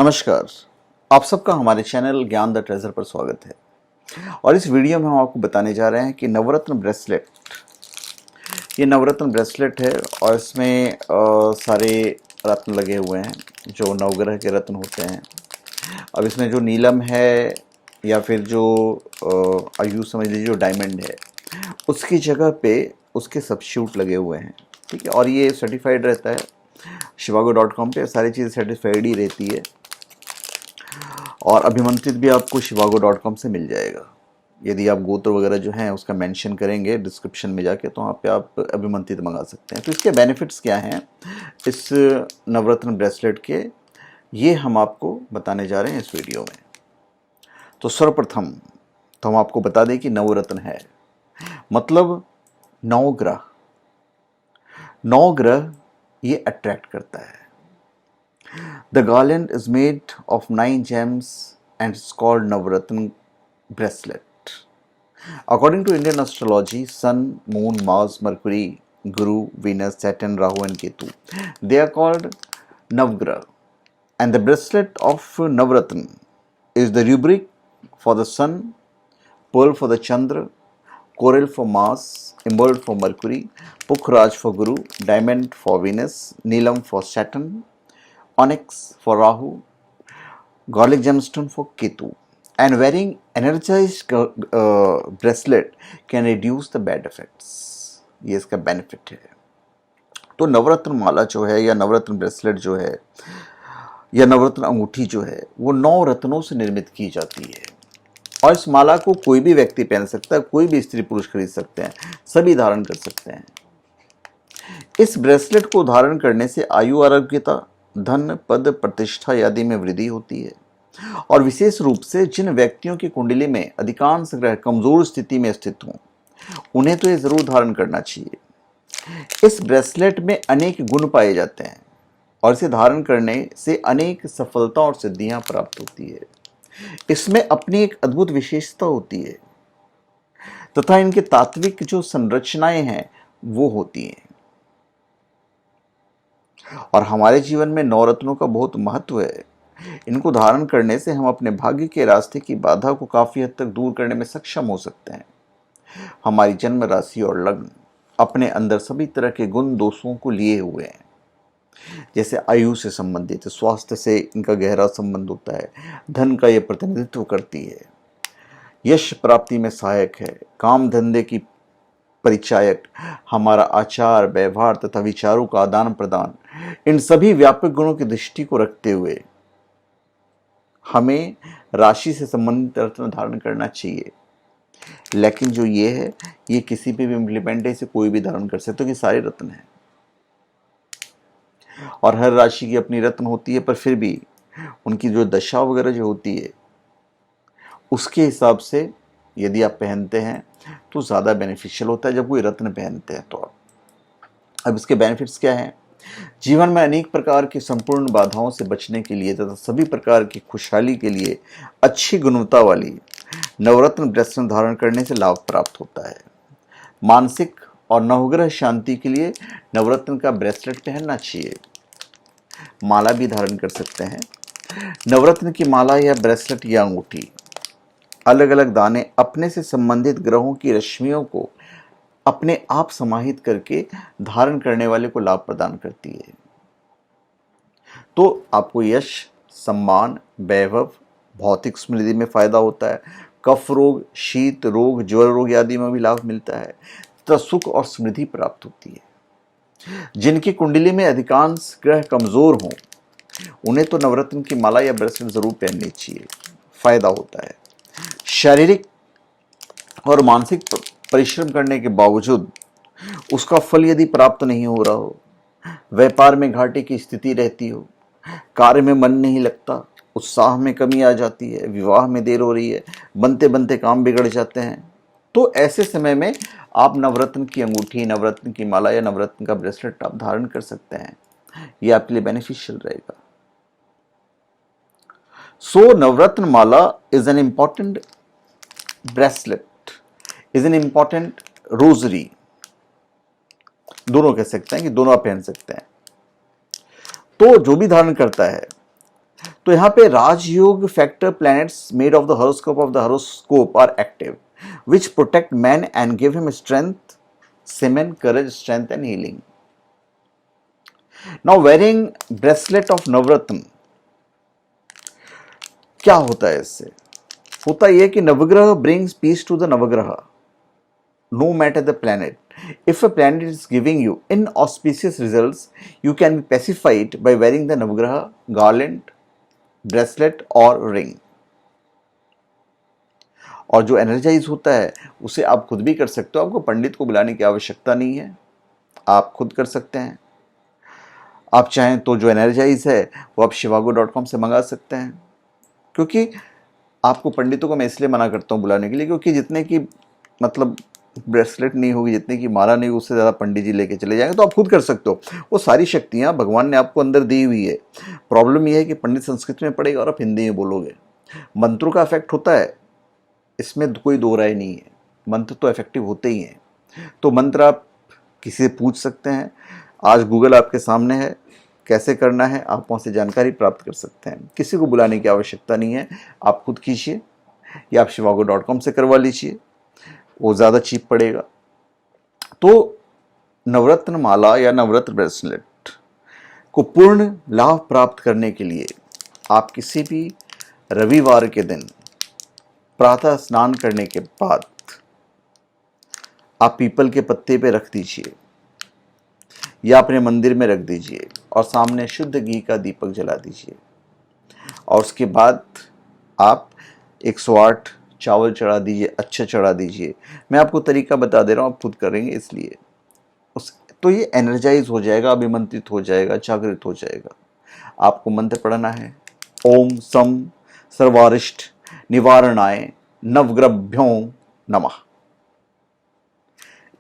नमस्कार। आप सबका हमारे चैनल ज्ञान द ट्रेजर पर स्वागत है। और इस वीडियो में हम आपको बताने जा रहे हैं कि नवरत्न ब्रेसलेट, ये नवरत्न ब्रेसलेट है और इसमें सारे रत्न लगे हुए हैं जो नवग्रह के रत्न होते हैं। अब इसमें जो नीलम है या फिर जो यूँ समझ लीजिए जो डायमंड है, उसकी जगह पे उसके सब्स्टिट्यूट लगे हुए हैं। ठीक है, और ये सर्टिफाइड रहता है। shivago.com पे सारी चीज़ें सर्टिफाइड ही रहती है और अभिमंत्रित भी आपको shivago.com से मिल जाएगा। यदि आप गोत्र वगैरह जो हैं उसका मेंशन करेंगे डिस्क्रिप्शन में जाके, तो वहाँ पे आप अभिमंत्रित मंगा सकते हैं। तो इसके बेनिफिट्स क्या हैं इस नवरत्न ब्रेसलेट के, ये हम आपको बताने जा रहे हैं इस वीडियो में। तो सर्वप्रथम तो हम आपको बता दें कि नवरत्न है मतलब नौ ग्रह। नौ ग्रह ये अट्रैक्ट करता है। The garland is made of 9 gems and it's called Navratna bracelet. According to Indian astrology, Sun, Moon, Mars, Mercury, Guru, Venus, Saturn, Rahu and Ketu, they are called Navgraha. And the bracelet of Navratna is the rubric for the Sun, pearl for the Chandra, coral for Mars, emerald for Mercury, Pukhraj for Guru, diamond for Venus, Neelam for Saturn, onyx for Rahu, garlic gemstone for Ketu. And wearing energized bracelet can reduce the bad effects. ये इसका benefit है। तो नवरत्न माला जो है या नवरत्न bracelet जो है या नवरत्न अंगूठी जो है वो 9 रत्नों से निर्मित की जाती है। और इस माला को कोई भी व्यक्ति पहन सकता है, कोई भी स्त्री पुरुष खरीद सकते हैं, सभी धारण कर सकते हैं। इस ब्रेसलेट को धारण करने से आयु, आरोग्यता, धन, पद, प्रतिष्ठा आदि में वृद्धि होती है। और विशेष रूप से जिन व्यक्तियों की कुंडली में अधिकांश ग्रह कमजोर स्थिति में स्थित हों, उन्हें तो ये जरूर धारण करना चाहिए। इस ब्रेसलेट में अनेक गुण पाए जाते हैं और इसे धारण करने से अनेक सफलता और सिद्धियां प्राप्त होती है। इसमें अपनी एक अद्भुत विशेषता होती है तथा इनके तात्विक जो संरचनाएं हैं वो होती हैं। और हमारे जीवन में 9 रत्नों का बहुत महत्व है। इनको धारण करने से हम अपने भाग्य के रास्ते की बाधा को काफी हद तक दूर करने में सक्षम हो सकते हैं। हमारी जन्म राशि और लग्न अपने अंदर सभी तरह के गुण दोषों को लिए हुए हैं। जैसे आयु से संबंधित, स्वास्थ्य से इनका गहरा संबंध होता है, धन का ये प्रतिनिधित्व करती है, यश प्राप्ति में सहायक है, काम धंधे की परिचायक, हमारा आचार व्यवहार तथा विचारों का आदान प्रदान, इन सभी व्यापक गुणों की दृष्टि को रखते हुए हमें राशि से संबंधित रत्न धारण करना चाहिए। लेकिन जो ये है, ये किसी पे भी इम्प्लीमेंट है, इसे कोई भी धारण कर सकते हो कि सारे रत्न हैं और हर राशि की अपनी रत्न होती है, पर फिर भी उनकी जो दशा वगैरह जो होती है उसके हिसाब से यदि आप पहनते हैं तो ज़्यादा बेनिफिशियल होता है जब कोई रत्न पहनते हैं। तो अब इसके बेनिफिट्स क्या हैं? जीवन में अनेक प्रकार की संपूर्ण बाधाओं से बचने के लिए तथा सभी प्रकार की खुशहाली के लिए अच्छी गुणवत्ता वाली नवरत्न ब्रेसलेट धारण करने से लाभ प्राप्त होता है। मानसिक और नवग्रह शांति के लिए नवरत्न का ब्रेसलेट पहनना चाहिए। माला भी धारण कर सकते हैं। नवरत्न की माला या ब्रेसलेट या अंगूठी अलग अलग दाने अपने से संबंधित ग्रहों की रश्मियों को अपने आप समाहित करके धारण करने वाले को लाभ प्रदान करती है। तो आपको यश, सम्मान, वैभव, भौतिक समृद्धि में फायदा होता है। कफ रोग, शीत रोग, ज्वर रोग आदि में भी लाभ मिलता है तथा सुख और समृद्धि प्राप्त होती है। जिनकी कुंडली में अधिकांश ग्रह कमजोर हों, उन्हें तो नवरत्न की माला या ब्रेसलेट जरूर पहननी चाहिए, फायदा होता है। शारीरिक और मानसिक परिश्रम करने के बावजूद उसका फल यदि प्राप्त नहीं हो रहा हो, व्यापार में घाटे की स्थिति रहती हो, कार्य में मन नहीं लगता, उत्साह में कमी आ जाती है, विवाह में देर हो रही है, बनते बनते काम बिगड़ जाते हैं, तो ऐसे समय में आप नवरत्न की अंगूठी, नवरत्न की माला या नवरत्न का ब्रेसलेट आप धारण कर सकते हैं। यह आपके लिए बेनिफिशियल रहेगा। So Navratna mala is an important bracelet, is an important rosary, दोनों कह सकते हैं कि दोनों आप पहन सकते हैं। तो जो भी धारण करता है तो यहाँ पे Rajyog factor planets made of the horoscope are active which protect man and give him strength, semen, courage, strength and healing. Now wearing bracelet of Navratna, क्या होता है इससे? होता यह कि Navgraha brings peace to the Navgraha, no matter the planet. If a planet is giving you inauspicious results, you can be pacified by wearing the Navagraha garland, bracelet or ring. और जो energise होता है उसे आप खुद भी कर सकते हो, आपको पंडित को बुलाने की आवश्यकता नहीं है, आप खुद कर सकते हैं। आप चाहें तो जो एनर्जाइज है वो आप shivago.com से मंगा सकते हैं, क्योंकि आपको पंडितों को मैं इसलिए मना करता हूँ बुलाने के लिए, क्योंकि जितने की मतलब ब्रेसलेट नहीं होगी, जितने की माला नहीं, उससे ज़्यादा पंडित जी लेके चले जाएंगे। तो आप खुद कर सकते हो, वो सारी शक्तियाँ भगवान ने आपको अंदर दी हुई है। प्रॉब्लम ये है कि पंडित संस्कृत में पढ़ेगा और आप हिंदी में बोलोगे। मंत्रों का इफेक्ट होता है, इसमें कोई दो राय नहीं है, मंत्र तो इफेक्टिव होते ही हैं। तो मंत्र आप किसी से पूछ सकते हैं, आज गूगल आपके सामने है, कैसे करना है आप वहाँ से जानकारी प्राप्त कर सकते हैं। किसी को बुलाने की आवश्यकता नहीं है, आप खुद कीजिए या आप shivago.com से करवा लीजिए, वो ज़्यादा चीप पड़ेगा। तो नवरत्न माला या नवरत्न ब्रेसलेट को पूर्ण लाभ प्राप्त करने के लिए आप किसी भी रविवार के दिन प्रातः स्नान करने के बाद आप पीपल के पत्ते पे रख दीजिए या अपने मंदिर में रख दीजिए और सामने शुद्ध घी का दीपक जला दीजिए, और उसके बाद आप 108 चावल चढ़ा दीजिए, अच्छा चढ़ा दीजिए। मैं आपको तरीका बता दे रहा हूँ, आप खुद करेंगे इसलिए तो ये एनर्जाइज हो जाएगा, अभिमंत्रित हो जाएगा, जागृत हो जाएगा। आपको मंत्र पढ़ना है, ओम सम सर्वारिष्ट निवारणाय नवग्रभ्यों नमः।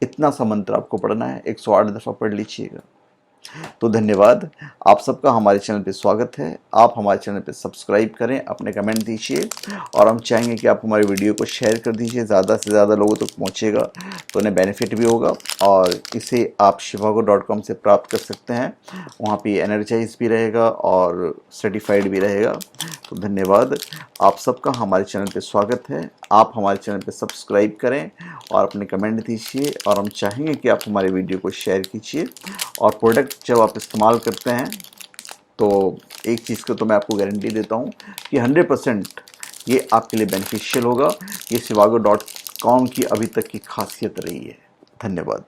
इतना सा मंत्र आपको पढ़ना है, 108 दफ़ा पढ़ लीजिएगा। तो धन्यवाद, आप सबका हमारे चैनल पे स्वागत है। आप हमारे चैनल पे सब्सक्राइब करें, अपने कमेंट दीजिए, और हम चाहेंगे कि आप हमारी वीडियो को शेयर कर दीजिए, ज़्यादा से ज़्यादा लोगों तक पहुंचेगा तो उन्हें बेनिफिट भी होगा। और इसे आप shivago.com से प्राप्त कर सकते हैं, वहाँ पे एनर्जाइज भी रहेगा और सर्टिफाइड भी रहेगा। तो धन्यवाद, आप सबका हमारे चैनल पे स्वागत है। आप हमारे चैनल पे सब्सक्राइब करें और अपने कमेंट दीजिए, और हम चाहेंगे कि आप हमारी वीडियो को शेयर कीजिए। और प्रोडक्ट जब आप इस्तेमाल करते हैं तो एक चीज़ को तो मैं आपको गारंटी देता हूँ कि 100% ये आपके लिए बेनिफिशियल होगा। ये shivago.com की अभी तक की खासियत रही है। धन्यवाद।